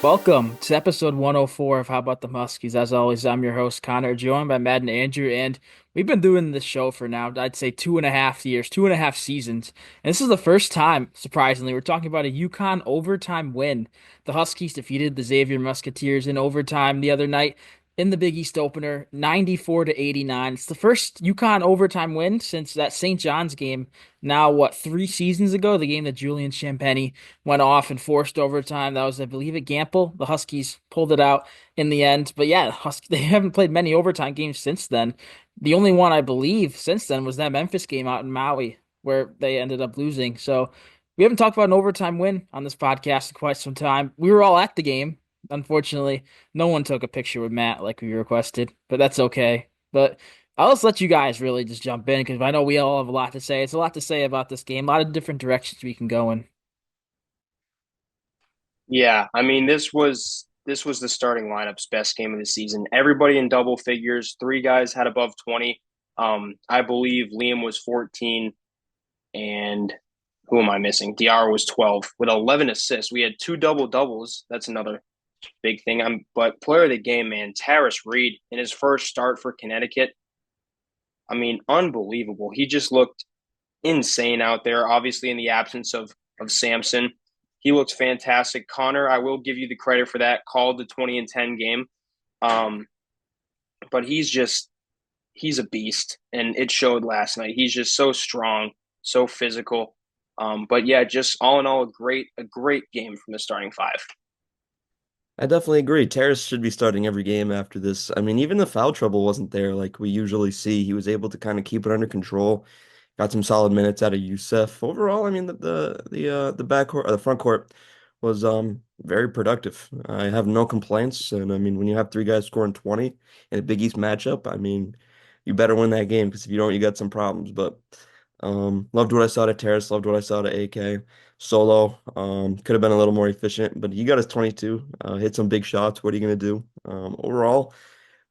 Welcome to episode 104 of How About the Huskies. As always, I'm your host, Connor, joined by Matt and Andrew, and we've been doing this show for now, I'd say 2.5 years, 2.5 seasons. And this is the first time, surprisingly, we're talking about a UConn overtime win. The Huskies defeated the Xavier Musketeers in overtime the other night in the Big East opener, 94-89. It's the first UConn overtime win since that St. John's game. Now, what, 3 seasons ago, the game that Julian Champagny went off and forced overtime. That was, I believe, at Gamble. The Huskies pulled it out in the end. But yeah, they haven't played many overtime games since then. The only one I believe since then was that Memphis game out in Maui where they ended up losing. So we haven't talked about an overtime win on this podcast in quite some time. We were all at the game. Unfortunately, no one took a picture with Matt like we requested, but that's okay. But I'll just let you guys really just jump in because I know we all have a lot to say. It's a lot to say about this game, a lot of different directions we can go in. Yeah, I mean this was the starting lineup's best game of the season. Everybody in double figures. Three guys had above 20. I believe Liam was 14, and who am I missing? DR was 12 with 11 assists. We had two double doubles. That's another big thing. But player of the game, man, Tarris Reed in his first start for Connecticut. I mean, unbelievable. He just looked insane out there. Obviously, in the absence of Samson, he looks fantastic. Connor, I will give you the credit for that. Called the 20 and 10 game, um, but he's a beast, and it showed last night. He's just so strong, so physical. But yeah, just all in all, a great game from the starting five. I definitely agree. Terrace should be starting every game after this. I mean, even the foul trouble wasn't there like we usually see. He was able to kind of keep it under control. Got some solid minutes out of Youssef. Overall, I mean the back court or the front court was very productive. I have no complaints. And I mean, when you have three guys scoring 20 in a Big East matchup, I mean, you better win that game because if you don't, you got some problems. But loved what I saw to Terrace, loved what I saw to AK. Solo could have been a little more efficient, but he got his 22, hit some big shots. What are you going to do? Overall,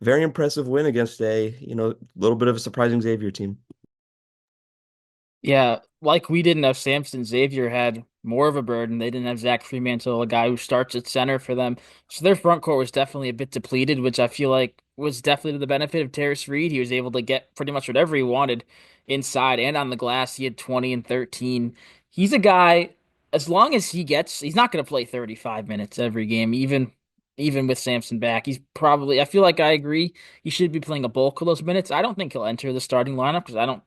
very impressive win against a, little bit of a surprising Xavier team. Yeah, like we didn't have Samson, Xavier had more of a burden. They didn't have Zach Fremantle, a guy who starts at center for them. So their front court was definitely a bit depleted, which I feel like was definitely to the benefit of Terrace Reed. He was able to get pretty much whatever he wanted inside and on the glass. He had 20 and 13. He's a guy, as long as he's not going to play 35 minutes every game, even with Samson back. He's probably, I feel like I agree, he should be playing a bulk of those minutes. I don't think he'll enter the starting lineup because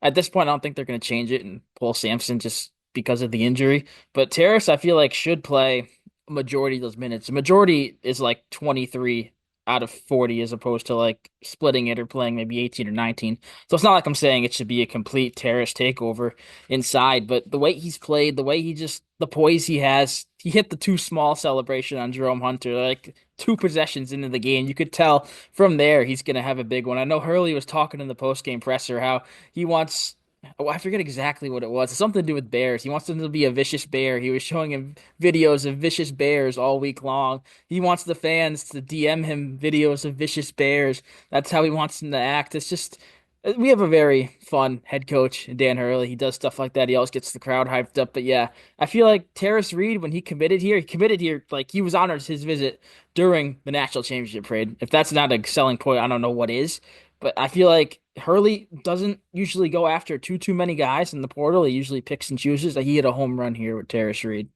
at this point, I don't think they're going to change it and pull Sampson just because of the injury. But Terrace, I feel like, should play a majority of those minutes. The majority is like 23 out of 40 as opposed to like splitting it or playing maybe 18 or 19. So it's not like I'm saying it should be a complete Terrace takeover inside, but the way he's played, the way the poise he has, he hit the too small celebration on Jerome Hunter, like 2 possessions into the game. You could tell from there he's going to have a big one. I know Hurley was talking in the post-game presser how he wants, oh, I forget exactly what it was. It's something to do with bears. He wants them to be a vicious bear. He was showing him videos of vicious bears all week long. He wants the fans to DM him videos of vicious bears. That's how he wants them to act. It's just we have a very fun head coach, Dan Hurley. He does stuff like that. He always gets the crowd hyped up. But yeah, I feel like Terrace Reed, when he committed here like he was honored his visit during the national championship parade. If that's not a selling point, I don't know what is. But I feel like Hurley doesn't usually go after too many guys in the portal. He usually picks and chooses. Like he hit a home run here with Terrace Reed.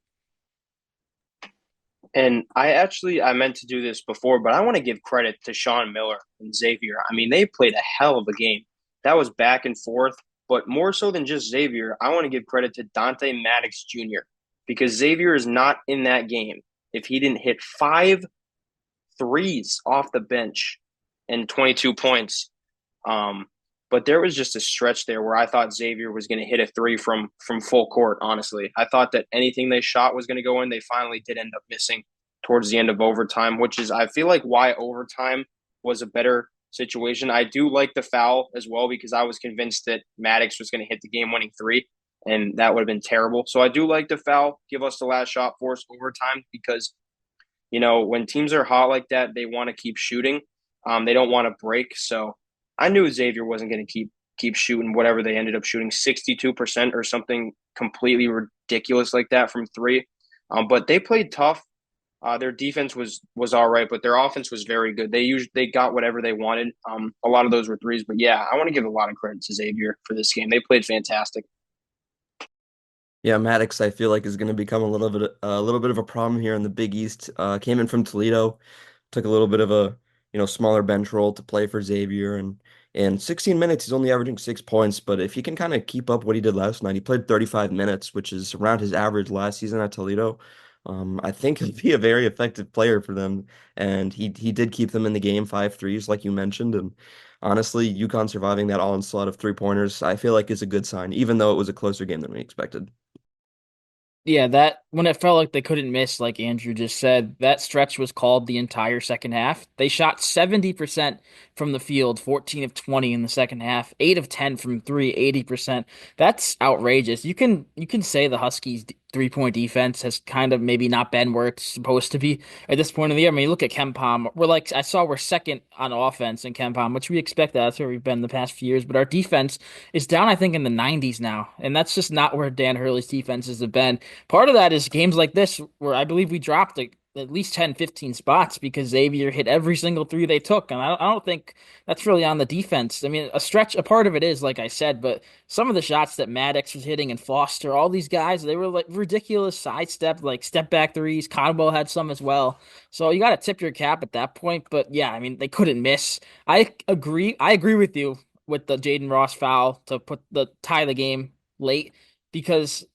And I meant to do this before, but I want to give credit to Sean Miller and Xavier. I mean, they played a hell of a game. That was back and forth, but more so than just Xavier, I want to give credit to Dante Maddox Jr. because Xavier is not in that game if he didn't hit five threes off the bench and 22 points. Um, but there was just a stretch there where I thought Xavier was going to hit a three from full court. Honestly, I thought that anything they shot was going to go in. They finally did end up missing towards the end of overtime, which is I feel like why overtime was a better situation. I do like the foul as well because I was convinced that Maddox was going to hit the game-winning three, and that would have been terrible. So I do like the foul, give us the last shot, force overtime because when teams are hot like that, they want to keep shooting. They don't want to break. So I knew Xavier wasn't going to keep shooting whatever they ended up shooting 62% or something completely ridiculous like that from three. But they played tough. Their defense was all right, but their offense was very good. They got whatever they wanted. A lot of those were threes, but yeah, I want to give a lot of credit to Xavier for this game. They played fantastic. Yeah, Maddox, I feel like is going to become a little bit of a problem here in the Big East. Came in from Toledo, took a little bit of a smaller bench role to play for Xavier, and in 16 minutes he's only averaging 6 points. But if he can kind of keep up what he did last night, he played 35 minutes, which is around his average last season at Toledo. I think he'll be a very effective player for them, and he did keep them in the game, 5 threes like you mentioned, and honestly, UConn surviving that onslaught of 3-pointers, I feel like is a good sign, even though it was a closer game than we expected. Yeah, that when it felt like they couldn't miss, like Andrew just said, that stretch was called the entire second half. They shot 70% from the field, 14 of 20 in the second half, 8 of 10 from three, 80%. That's outrageous. You can say the Huskies three-point defense has kind of maybe not been where it's supposed to be at this point of the year. I mean, you look at KenPom, we're second on offense in KenPom, which we expect that. That's where we've been the past few years, but our defense is down, I think, in the 90s now, and that's just not where Dan Hurley's defenses have been. Part of that is games like this where I believe we dropped at least 10, 15 spots because Xavier hit every single three they took. And I don't think that's really on the defense. I mean, a part of it is, like I said, but some of the shots that Maddox was hitting and Foster, all these guys, they were like ridiculous sidestep, like step back threes. Conwell had some as well. So you got to tip your cap at that point. But yeah, I mean, they couldn't miss. I agree. I agree with you with the Jaden Ross foul to put the tie the game late because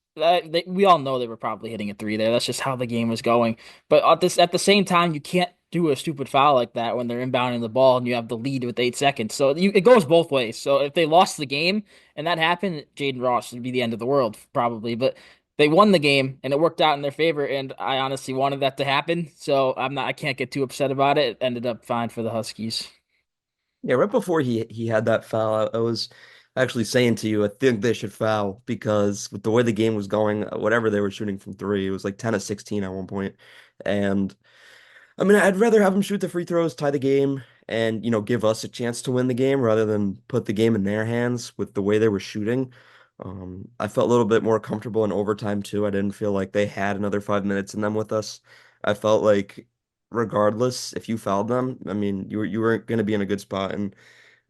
we all know they were probably hitting a three there. That's just how the game was going. But at the same time, you can't do a stupid foul like that when they're inbounding the ball and you have the lead with 8 seconds. So it goes both ways. So if they lost the game and that happened, Jaden Ross would be the end of the world probably. But they won the game and it worked out in their favor. And I honestly wanted that to happen. So I can't get too upset about it. It ended up fine for the Huskies. Yeah, right before he had that foul, I was actually saying to you, I think they should foul because with the way the game was going, whatever they were shooting from three, it was like 10 of 16 at one point. And I mean, I'd rather have them shoot the free throws, tie the game, and give us a chance to win the game rather than put the game in their hands with the way they were shooting. I felt a little bit more comfortable in overtime too. I didn't feel like they had another 5 minutes in them with us. I felt like regardless if you fouled them, I mean, you weren't going to be in a good spot. And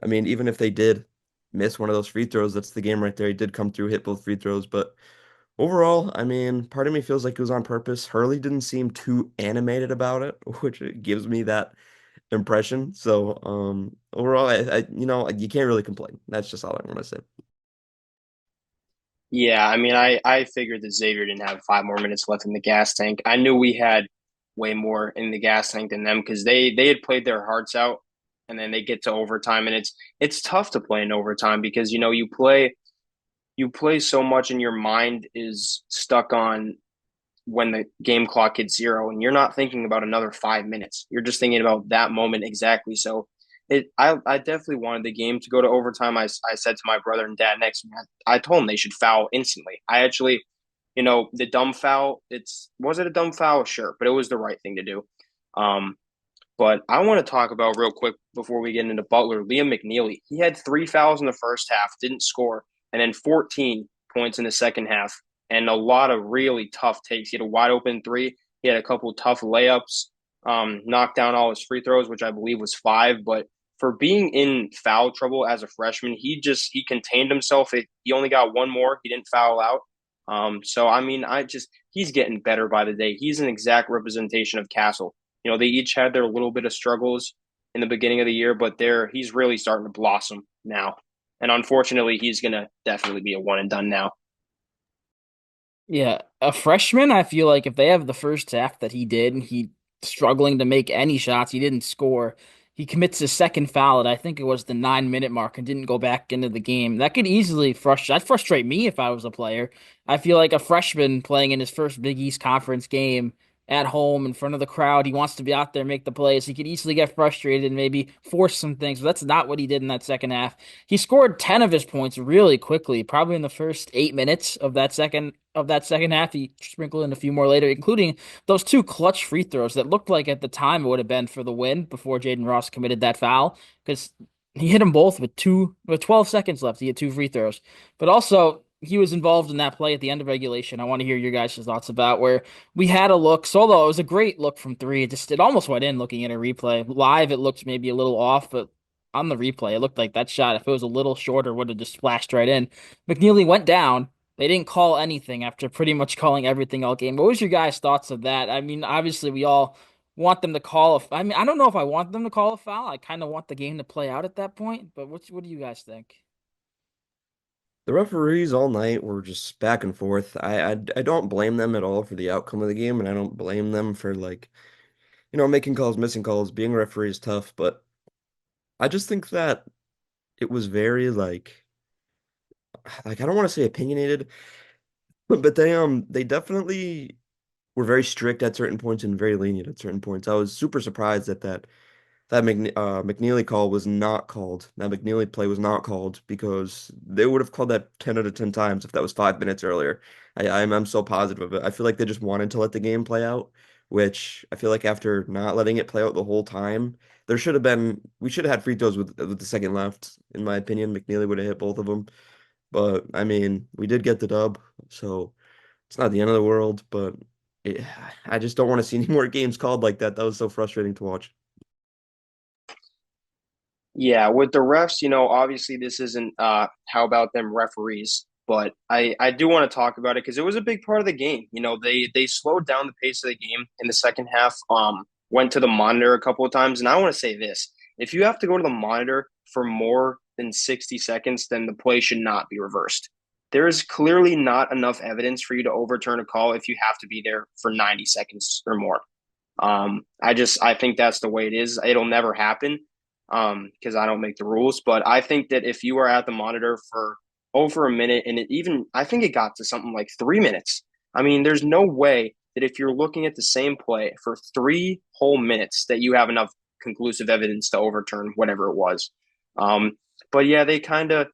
I mean, even if they did miss one of those free throws, that's the game right there. He did come through, hit both free throws, but overall, I mean, part of me feels like it was on purpose. Hurley didn't seem too animated about it, which gives me that impression. So, overall, you can't really complain. That's just all I want to say. Yeah, I mean, I figured that Xavier didn't have 5 more minutes left in the gas tank. I knew we had way more in the gas tank than them because they had played their hearts out, and then they get to overtime, and it's tough to play in overtime because you play so much, and your mind is stuck on when the game clock hits zero, and you're not thinking about another 5 minutes. You're just thinking about that moment exactly. So I definitely wanted the game to go to overtime. I said to my brother and dad next to me, I told them they should foul instantly. I actually, the dumb foul. Was it a dumb foul? Sure, but it was the right thing to do. Um, but I want to talk about real quick before we get into Butler, Liam McNeely. He had 3 fouls in the first half, didn't score, and then 14 points in the second half, and a lot of really tough takes. He had a wide open three. He had a couple tough layups, knocked down all his free throws, which I believe was five. But for being in foul trouble as a freshman, he contained himself. He only got one more. He didn't foul out. So I mean, he's getting better by the day. He's an exact representation of Castle. They each had their little bit of struggles in the beginning of the year, but he's really starting to blossom now. And unfortunately, he's gonna definitely be a one and done now. Yeah, a freshman, I feel like if they have the first half that he did and he struggling to make any shots, he didn't score. He commits his second foul at I think it was the 9 minute mark and didn't go back into the game. That could easily frustrate me if I was a player. I feel like a freshman playing in his first Big East Conference game at home in front of the crowd, he wants to be out there, make the plays. He could easily get frustrated and maybe force some things, but that's not what he did in that second half. He scored 10 of his points really quickly, probably in the first 8 minutes of that second half. He sprinkled in a few more later, including those two clutch free throws that looked like at the time it would have been for the win before Jaden Ross committed that foul because he hit them both with 12 seconds left. He had two free throws, but also he was involved in that play at the end of regulation. I want to hear your guys' thoughts about where we had a look solo. It was a great look from three. It almost went in looking at a replay. Live, it looked maybe a little off, but on the replay, it looked like that shot, if it was a little shorter, would have just splashed right in. McNeely went down. They didn't call anything after pretty much calling everything all game. What was your guys' thoughts of that? I mean, obviously, we all want them to call a. I mean, I don't know if I want them to call a foul. I kind of want the game to play out at that point. But what do you guys think? The referees all night were just back and forth. I don't blame them at all for the outcome of the game, and I don't blame them for like, making calls, missing calls. Being a referee is tough, but I just think that it was very like I don't want to say opinionated, but they definitely were very strict at certain points and very lenient at certain points. I was super surprised at that McNeely call was not called. That McNeely play was not called because they would have called that 10 out of 10 times if that was 5 minutes earlier. I'm so positive of it. I feel like they just wanted to let the game play out, which I feel like after not letting it play out the whole time, we should have had free throws with the second left, in my opinion. McNeely would have hit both of them. But I mean, we did get the dub, so it's not the end of the world, but it, I just don't want to see any more games called like that. That was so frustrating to watch. Yeah, with the refs, obviously this isn't how about them referees, but I do want to talk about it because it was a big part of the game. They slowed down the pace of the game in the second half, went to the monitor a couple of times, and I want to say this. If you have to go to the monitor for more than 60 seconds, then the play should not be reversed. There is clearly not enough evidence for you to overturn a call if you have to be there for 90 seconds or more. I think that's the way it is. It'll never happen because I don't make the rules. But I think that if you are at the monitor for over a minute, and I think it got to something like 3 minutes. I mean, there's no way that if you're looking at the same play for 3 whole minutes that you have enough conclusive evidence to overturn whatever it was. Um, but yeah, they kind of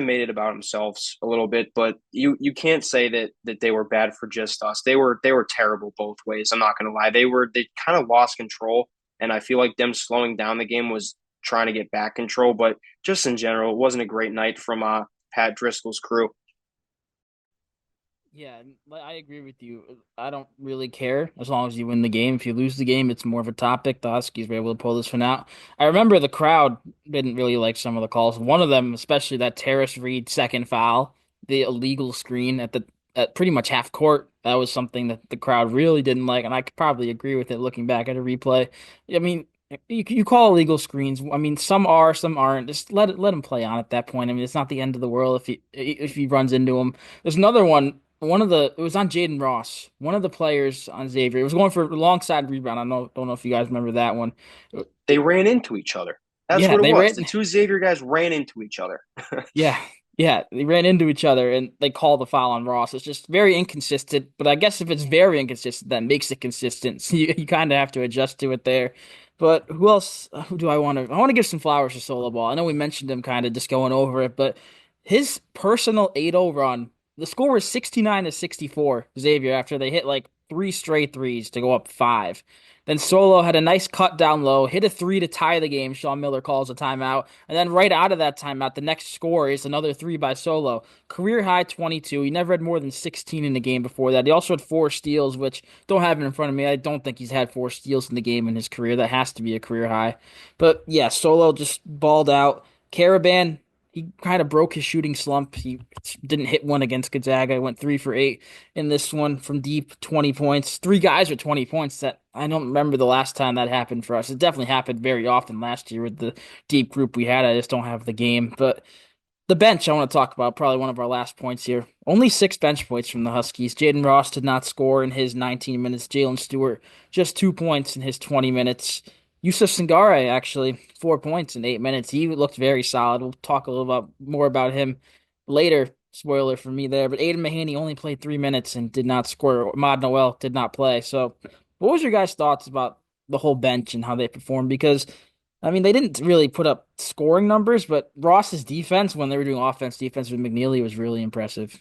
made it about themselves a little bit, but you can't say that they were bad for just us. They were terrible both ways. I'm not gonna lie. They kind of lost control, and I feel like them slowing down the game was trying to get back control. But just in general, it wasn't a great night from Pat Driscoll's crew. Yeah, I agree with you. I don't really care as long as you win the game. If you lose the game, it's more of a topic. The Huskies were able to pull this one out. I remember the crowd didn't really like some of the calls. One of them, especially that Terrace Reed second foul, the illegal screen at pretty much half court. That was something that the crowd really didn't like, and I could probably agree with it looking back at a replay. I mean, you call illegal screens. I mean, some are, some aren't. Just let him play on at that point. I mean, it's not the end of the world if he runs into him. There's another one. It was on Jaden Ross. One of the players on Xavier. It was going for a long side rebound. Don't know if you guys remember that one. They ran into each other. That's Yeah, what it they was. The ran. two Xavier guys ran into each other. Yeah, yeah, they ran into each other and they called the foul on Ross. It's just very inconsistent. But I guess if it's very inconsistent, that makes it consistent. So you kind of have to adjust to it there. But who else? Who do I want to? I want to give some flowers to Solo Ball. I know we mentioned him kind of just going over it, but his personal 8-0 run, the score was 69-64, Xavier, after they hit like three straight threes to go up five. Then Solo had a nice cut down low, hit a three to tie the game. Sean Miller calls a timeout. And then right out of that timeout, the next score is another three by Solo. Career high 22. He never had more than 16 in the game before that. He also had four steals, which don't have it in front of me. I don't think he's had four steals in the game in his career. That has to be a career high. But yeah, Solo just balled out. Caravan, he kind of broke his shooting slump. He didn't hit one against Gonzaga. He went 3 for 8 in this one from deep, 20 points. Three guys with 20 points. That I don't remember the last time that happened for us. It definitely happened very often last year with the deep group we had. I just don't have the game. But the bench I want to talk about, probably one of our last points here. Only six bench points from the Huskies. Jaden Ross did not score in his 19 minutes. Jalen Stewart, just 2 points in his 20 minutes. Yusuf Singare, actually, 4 points in 8 minutes. He looked very solid. We'll talk a little more about him later. Spoiler for me there. But Aiden Mahaney only played 3 minutes and did not score. Ahmad Noel did not play. So, what was your guys' thoughts about the whole bench and how they performed? Because I mean, they didn't really put up scoring numbers, but Ross's defense, when they were doing defense with McNeely, was really impressive.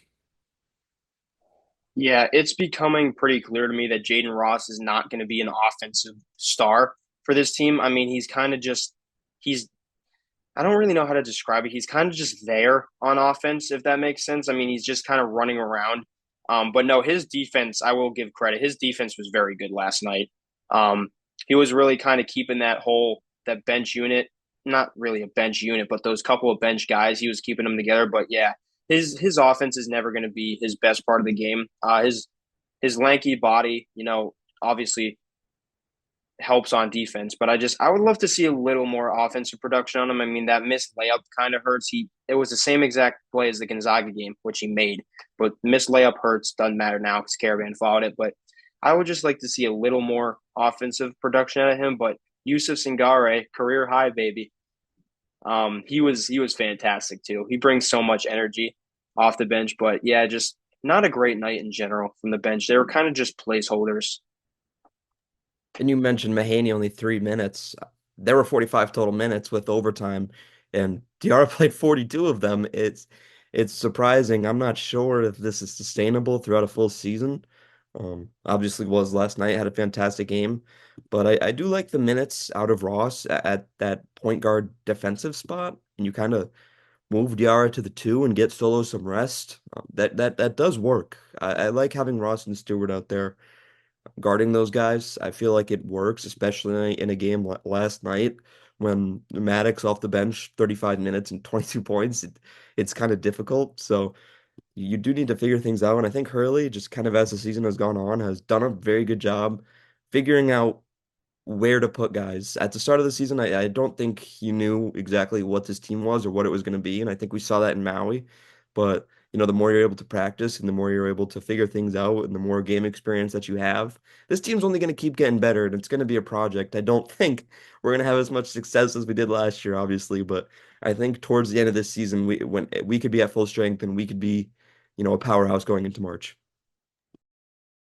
Yeah, it's becoming pretty clear to me that Jaden Ross is not going to be an offensive star for this team. I mean, he's kind of just he's I don't really know how to describe it. He's kind of just there on offense, if that makes sense. I mean, he's just kind of running around. But no, his defense, I will give credit. His defense was very good last night. Um, he was really kind of keeping that bench unit, not really a bench unit, but those couple of bench guys, he was keeping them together. But yeah, his offense is never going to be his best part of the game. His lanky body, obviously helps on defense, but I would love to see a little more offensive production on him. I mean, that missed layup kind of hurts. It was the same exact play as the Gonzaga game, which he made, but missed layup hurts. Doesn't matter now because Caravan fouled it. But I would just like to see a little more offensive production out of him. But Yusuf Singare, career high, baby. He was fantastic too. He brings so much energy off the bench, but yeah, just not a great night in general from the bench. They were kind of just placeholders. And you mentioned Mahaney only 3 minutes. There were 45 total minutes with overtime, and Diarra played 42 of them. It's surprising. I'm not sure if this is sustainable throughout a full season. Obviously was last night, had a fantastic game, but I do like the minutes out of Ross at that point guard defensive spot, and you kind of move Diarra to the two and get Solo some rest. That does work. I like having Ross and Stewart out there guarding those guys. I feel like it works, especially in a game last night when Maddox off the bench, 35 minutes and 22 points. It's kind of difficult. So you do need to figure things out. And I think Hurley, just kind of as the season has gone on, has done a very good job figuring out where to put guys. At the start of the season, I don't think he knew exactly what this team was or what it was going to be. And I think we saw that in Maui. But, the more you're able to practice and the more you're able to figure things out and the more game experience that you have, this team's only going to keep getting better and it's going to be a project. I don't think we're going to have as much success as we did last year, obviously. But I think towards the end of this season, when we could be at full strength and we could be, a powerhouse going into March.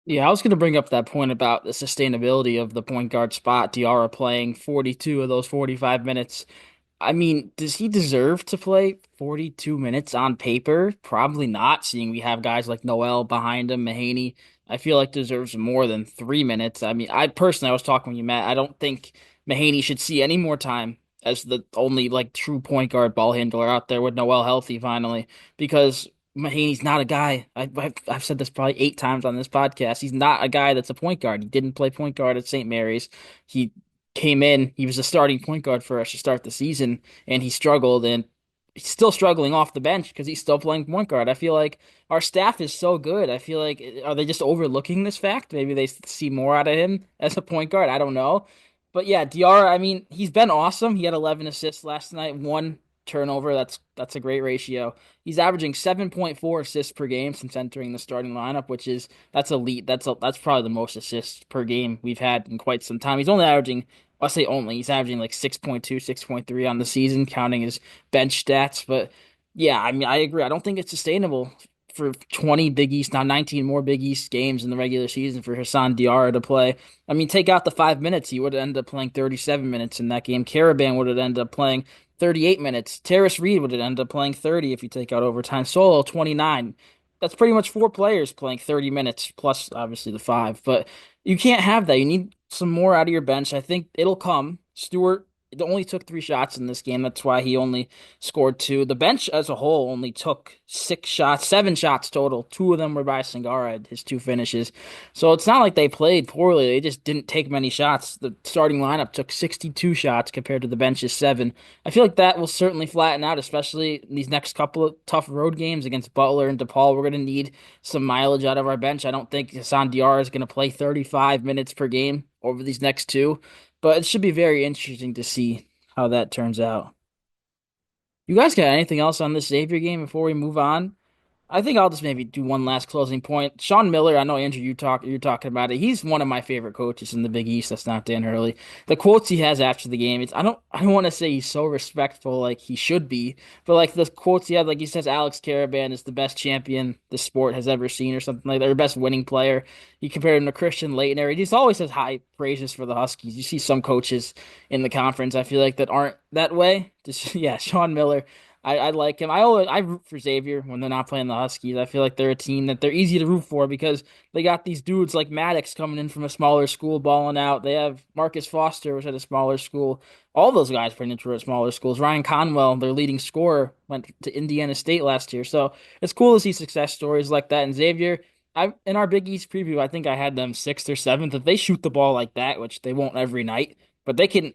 Yeah, I was going to bring up that point about the sustainability of the point guard spot. Diarra playing 42 of those 45 minutes. I mean, does he deserve to play 42 minutes on paper? Probably not, seeing we have guys like Noel behind him, Mahaney. I feel like deserves more than 3 minutes. I mean, I was talking with you, Matt. I don't think Mahaney should see any more time as the only like true point guard ball handler out there with Noel healthy finally, because Mahaney's not a guy. I've said this probably 8 times on this podcast. He's not a guy that's a point guard. He didn't play point guard at St. Mary's. He came in, he was a starting point guard for us to start the season, and he struggled, and he's still struggling off the bench because he's still playing point guard. I feel like our staff is so good. I feel like, are they just overlooking this fact? Maybe they see more out of him as a point guard. I don't know. But yeah, Diarra, I mean, he's been awesome. He had 11 assists last night, one turnover. That's a great ratio. He's averaging 7.4 assists per game since entering the starting lineup, which is that's elite. That's probably the most assists per game we've had in quite some time. He's only averaging, I'll say only, he's averaging like 6.2, 6.3 on the season, counting his bench stats. But yeah, I mean, I agree. I don't think it's sustainable for 20 Big East, now 19 more Big East games in the regular season for Hassan Diarra to play. I mean, take out the 5 minutes, he would have ended up playing 37 minutes in that game. Caravan would have ended up playing 38 minutes. Terrace Reed would have ended up playing 30 if you take out overtime. Solo, 29. That's pretty much four players playing 30 minutes, plus obviously the five. But you can't have that. You need some more out of your bench. I think it'll come. Stewart only took 3 shots in this game. That's why he only scored two. The bench as a whole only took 6 shots, 7 shots total. Two of them were by Singara, his two finishes. So it's not like they played poorly. They just didn't take many shots. The starting lineup took 62 shots compared to the bench's seven. I feel like that will certainly flatten out, especially in these next couple of tough road games against Butler and DePaul. We're going to need some mileage out of our bench. I don't think Hassan Diarra is going to play 35 minutes per game over these next two, but it should be very interesting to see how that turns out. You guys got anything else on this Xavier game before we move on? I think I'll just maybe do one last closing point. Sean Miller, I know Andrew, you're talking about it. He's one of my favorite coaches in the Big East. That's not Dan Hurley. The quotes he has after the game, I don't want to say he's so respectful like he should be, but like the quotes he had, like he says Alex Caravan is the best champion the sport has ever seen or something like that, or best winning player. He compared him to Christian Laettner. He just always has high praises for the Huskies. You see some coaches in the conference, I feel like, that aren't that way. Just yeah, Sean Miller. I like him. I root for Xavier when they're not playing the Huskies. I feel like they're a team that they're easy to root for because they got these dudes like Maddox coming in from a smaller school balling out. They have Marcus Foster, was at a smaller school. All those guys pretty much were at smaller schools. Ryan Conwell, their leading scorer, went to Indiana State last year. So it's cool to see success stories like that. And Xavier, I in our Big East preview, I think I had them sixth or seventh. If they shoot the ball like that, which they won't every night, but they can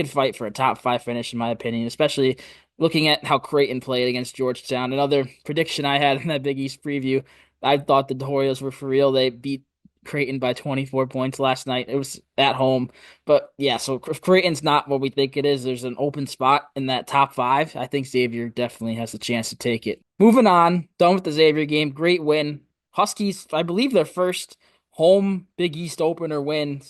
fight for a top five finish in my opinion, especially looking at how Creighton played against Georgetown. Another prediction I had in that Big East preview, I thought the Warriors were for real. They beat Creighton by 24 points last night. It was at home. But yeah, so if Creighton's not what we think it is, there's an open spot in that top five. I think Xavier definitely has a chance to take it. Moving on, done with the Xavier game. Great win. Huskies, I believe their first home Big East opener win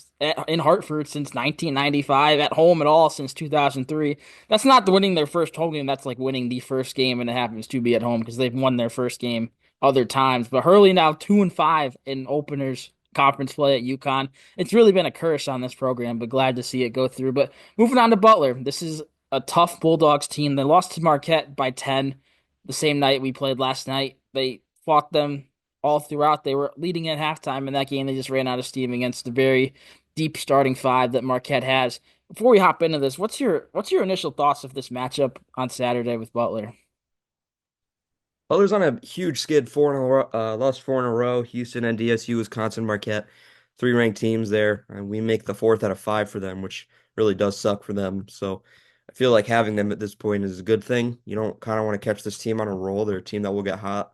in Hartford since 1995, at home at all since 2003. That's not winning their first home game. That's like winning the first game, and it happens to be at home because they've won their first game other times. But Hurley now 2-5 in openers conference play at UConn. It's really been a curse on this program, but glad to see it go through. But moving on to Butler, this is a tough Bulldogs team. They lost to Marquette by 10 the same night we played last night. They fought them all throughout. They were leading at halftime in that game. They just ran out of steam against the very deep starting five that Marquette has. Before we hop into this, what's your initial thoughts of this matchup on Saturday with Butler? Butler's on a huge skid, four in a row, lost four in a row. Houston, NDSU, Wisconsin, Marquette, three ranked teams there, and we make the fourth out of five for them, which really does suck for them. So I feel like having them at this point is a good thing. You don't kind of want to catch this team on a roll. They're a team that will get hot,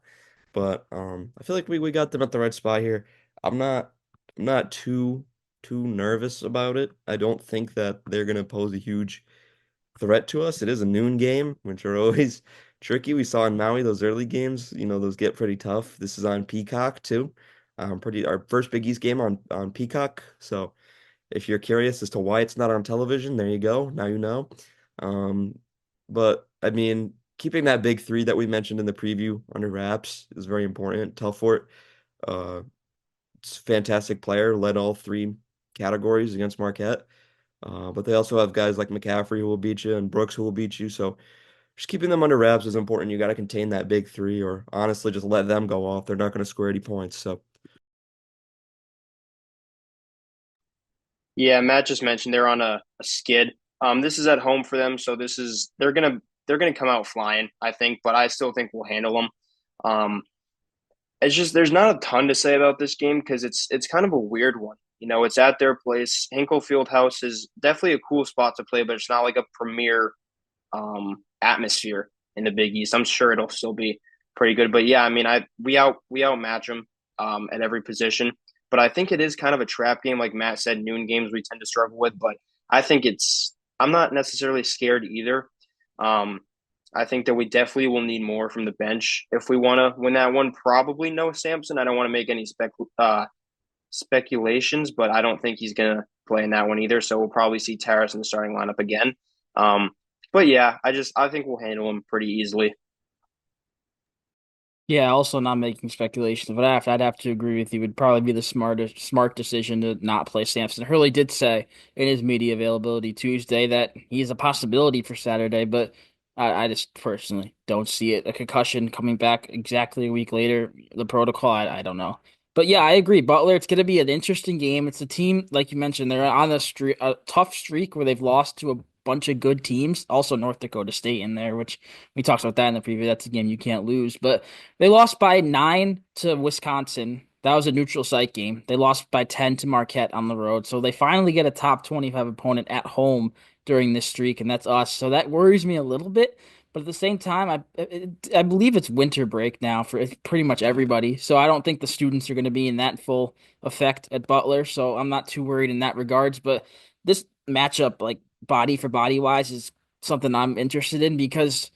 but I feel like we got them at the right spot here. I'm not I'm not too nervous about it. I don't think that they're gonna pose a huge threat to us. It is a noon game, which are always tricky. We saw in Maui those early games, those get pretty tough. This is on Peacock too. Pretty our first Big East game on Peacock. So if you're curious as to why it's not on television, there you go. Now you know. Um, but I mean, keeping that big three that we mentioned in the preview under wraps is very important. Telfort, uh, it's a fantastic player, led all three categories against Marquette. But they also have guys like McCaffrey who will beat you and Brooks who will beat you. So just keeping them under wraps is important. You got to contain that big three, or honestly, just let them go off. They're not going to score 80 points. So Yeah, Matt just mentioned they're on a skid. This is at home for them, so this is they're gonna come out flying, I think, but I still think we'll handle them. Um, it's just there's not a ton to say about this game because it's kind of a weird one. It's at their place. Hinkle Fieldhouse is definitely a cool spot to play, but it's not like a premier atmosphere in the Big East. I'm sure it'll still be pretty good, but yeah, I mean, we outmatch them at every position. But I think it is kind of a trap game, like Matt said. Noon games we tend to struggle with, but I think it's. I'm not necessarily scared either. Um, I think that we definitely will need more from the bench if we want to win that one. Probably no Sampson. I don't want to make any speculations, but I don't think he's going to play in that one either. So we'll probably see Terrace in the starting lineup again. Um, but yeah, I think we'll handle him pretty easily. Yeah, also not making speculations, but I'd have to agree with you. It would probably be the smart decision to not play Sampson. Hurley did say in his media availability Tuesday that he's a possibility for Saturday, but I just personally don't see it. A concussion coming back exactly a week later, the protocol, I don't know. But yeah, I agree. Butler, it's going to be an interesting game. It's a team, like you mentioned, they're on a tough streak where they've lost to a bunch of good teams. Also, North Dakota State in there, which we talked about that in the preview. That's a game you can't lose, but. They lost by 9 to Wisconsin. That was a neutral site game. They lost by 10 to Marquette on the road. So they finally get a top 25 opponent at home during this streak, and that's us. So that worries me a little bit. But at the same time, I believe it's winter break now for pretty much everybody. So I don't think the students are going to be in that full effect at Butler. So I'm not too worried in that regards. But this matchup, like body for body wise, is something I'm interested in because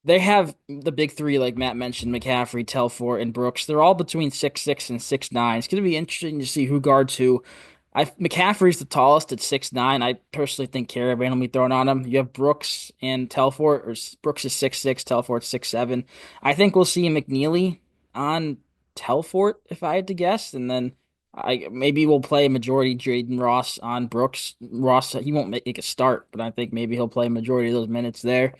they have the big three, like Matt mentioned, McCaffrey, Telfort, and Brooks. They're all between 6'6" and 6'9". It's going to be interesting to see who guards who. McCaffrey's the tallest at 6'9". I personally think Caravan will be thrown on him. You have Brooks and Telfort, or Brooks is 6'6", Telfort 6'7". I think we'll see McNeely on Telfort, if I had to guess, and then I maybe we'll play a majority Jaden Ross on Brooks. Ross, he won't make a start, but I think maybe he'll play a majority of those minutes there.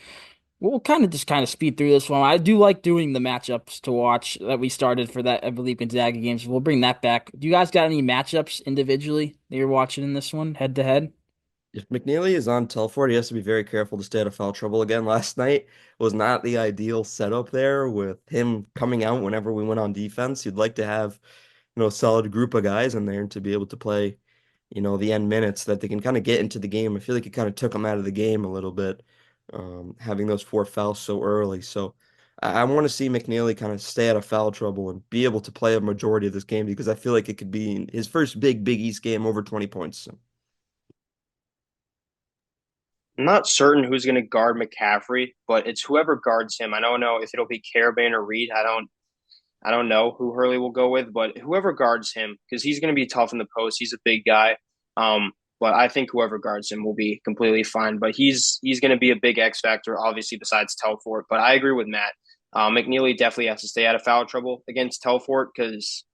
We'll kind of speed through this one. I do like doing the matchups to watch that we started for that, I believe, Gonzaga games. We'll bring that back. Do you guys got any matchups individually that you're watching in this one, head to head? If McNeely is on Telford, he has to be very careful to stay out of foul trouble again. Last night was not the ideal setup there with him coming out whenever we went on defense. You'd like to have, a solid group of guys in there to be able to play, the end minutes that they can kind of get into the game. I feel like it kind of took them out of the game a little bit, having those four fouls so early. So I want to see McNeely kind of stay out of foul trouble and be able to play a majority of this game because I feel like it could be his first Big East game over 20 points. So. I'm not certain who's going to guard McCaffrey, but it's whoever guards him. I don't know if it'll be Caravan or Reed. I don't know who Hurley will go with, but whoever guards him, because he's going to be tough in the post. He's a big guy. But I think whoever guards him will be completely fine. But he's going to be a big X factor, obviously, besides Telfort. But I agree with Matt. McNeely definitely has to stay out of foul trouble against Telfort because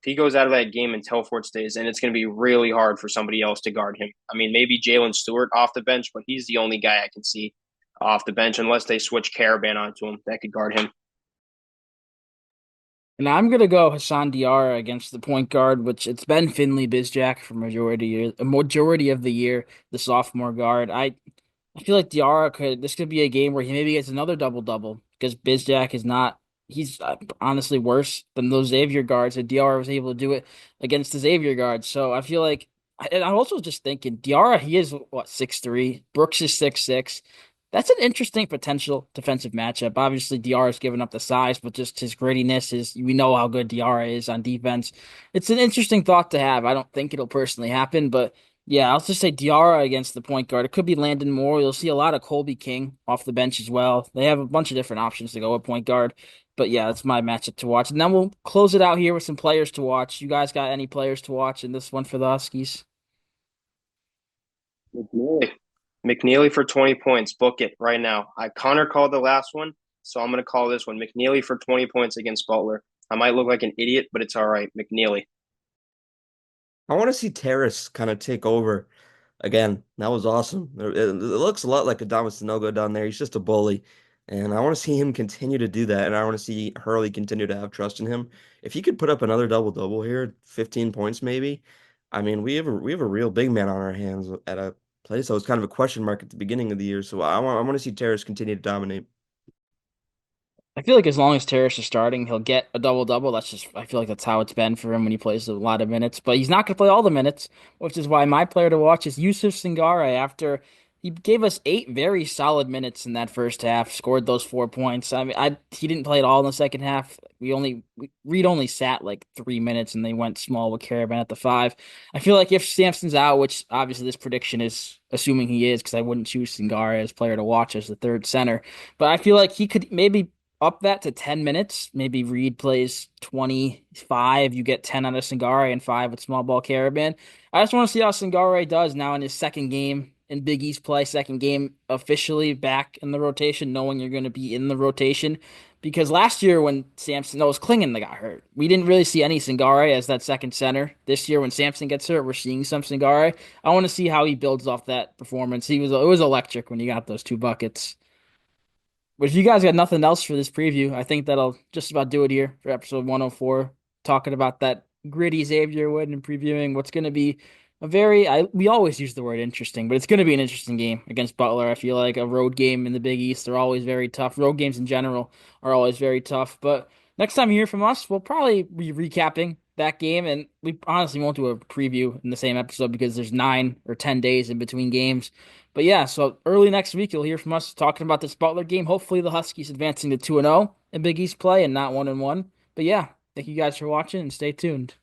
if he goes out of that game and Telfort stays, and it's going to be really hard for somebody else to guard him. I mean, maybe Jalen Stewart off the bench, but he's the only guy I can see off the bench unless they switch Caravan onto him that could guard him. And I'm gonna go Hassan Diarra against the point guard, which it's been Finley Bizjack for a majority of the year, the sophomore guard. I feel like Diarra this could be a game where he maybe gets another double double because Bizjack is not he's honestly worse than those Xavier guards, and Diarra was able to do it against the Xavier guards. So I feel like, and I'm also just thinking Diarra, he is what, 6'3", Brooks is 6'6". That's an interesting potential defensive matchup. Obviously, Diarra's given up the size, but just his grittiness is, we know how good Diarra is on defense. It's an interesting thought to have. I don't think it'll personally happen, but yeah, I'll just say Diarra against the point guard. It could be Landon Moore. You'll see a lot of Colby King off the bench as well. They have a bunch of different options to go at point guard. But yeah, that's my matchup to watch. And then we'll close it out here with some players to watch. You guys got any players to watch in this one for the Huskies? McNeely. McNeely for 20 points. Book it right now. Connor called the last one, so I'm going to call this one. McNeely for 20 points against Butler. I might look like an idiot, but it's all right. McNeely. I want to see Terrace kind of take over again. That was awesome. It looks a lot like Adamas Sanogo down there. He's just a bully. And I want to see him continue to do that. And I want to see Hurley continue to have trust in him. If he could put up another double-double here, 15 points maybe. I mean, we have a real big man on our hands at a place that was kind of a question mark at the beginning of the year. So I want to see Terrace continue to dominate. I feel like as long as Terrace is starting, he'll get a double double. I feel like that's how it's been for him when he plays a lot of minutes. But he's not going to play all the minutes, which is why my player to watch is Yusuf Singare. After he gave us 8 very solid minutes in that first half, scored those 4 points. I mean, he didn't play at all in the second half. Reed only sat like 3 minutes, and they went small with Caravan at the 5. I feel like if Sampson's out, which obviously this prediction is assuming he is, because I wouldn't choose Singare as player to watch as the third center. But I feel like he could maybe up that to 10 minutes. Maybe Reed plays 25. You get 10 out of Singare and 5 with small ball Caravan. I just want to see how Singare does now in his second game in Big East play, second game officially back in the rotation, knowing you're going to be in the rotation. Because last year when Sampson, no, it was Klingon that got hurt. We didn't really see any Singare as that second center. This year when Sampson gets hurt, we're seeing some Singare. I want to see how he builds off that performance. It was electric when he got those 2 buckets. But if you guys got nothing else for this preview, I think that'll just about do it here for episode 104. Talking about that gritty Xavier win and previewing what's going to be we always use the word interesting, but it's going to be an interesting game against Butler. I feel like a road game in the Big East, they're always very tough. Road games in general are always very tough. But next time you hear from us, we'll probably be recapping that game, and we honestly won't do a preview in the same episode because there's 9 or 10 days in between games. But yeah, so early next week you'll hear from us talking about this Butler game. Hopefully the Huskies advancing to 2-0 in Big East play and not 1-1. But yeah, thank you guys for watching and stay tuned.